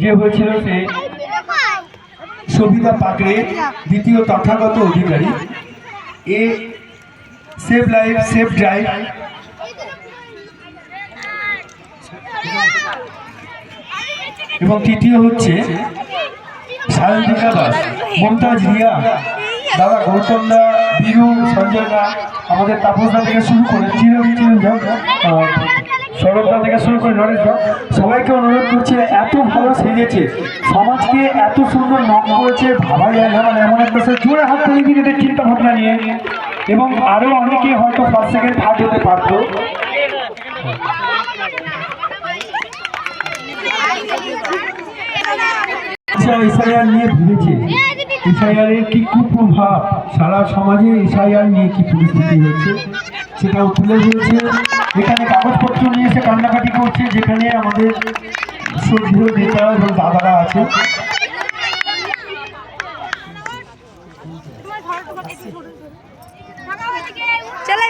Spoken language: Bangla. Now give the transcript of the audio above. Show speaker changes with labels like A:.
A: যে হয়েছিল সে সবিতা পাকড়ে দ্বিতীয় তথাগত অধিকারী। এ সেভ লাইফ সেভ ড্রাইভ, এবং তৃতীয় হচ্ছে সায়ন্তিকা দাস, মমতাজ রিয়া, দাদা গৌতম দা, বীরু, সঞ্জয় দা, আমাদের তাপসদা থেকে শুরু করে সৌরভদা থেকে শুরু করে নরেশ দা, সবাইকে অনুরোধ করছে, এত ভালো সেজেছে, সমাজকে এত সুন্দর নাম করেছে, ভাবা যায় না। মানে এমন একটা জোরে হাত তৈরি দিন এদের চিন্তা ভাবনা নিয়ে, এবং আরো অনেকে হয়তো ফার্স্ট সেকেন্ড থার্ড হতে পারতো। এসআইআর নিয়ে ভেবেছে, এসআইআরের কি কুপ্রভাব সারা সমাজে, এসআইআর নিয়ে কি পরিস্থিতি হচ্ছে সেটাও তুলে ধরেছে। এখানে কাগজপত্র নিয়ে এসে কান্নাকাটি করছে, যেখানে আমাদের শ্রদ্ধেয় নেতা এবং দাদারা আছে।
B: চলে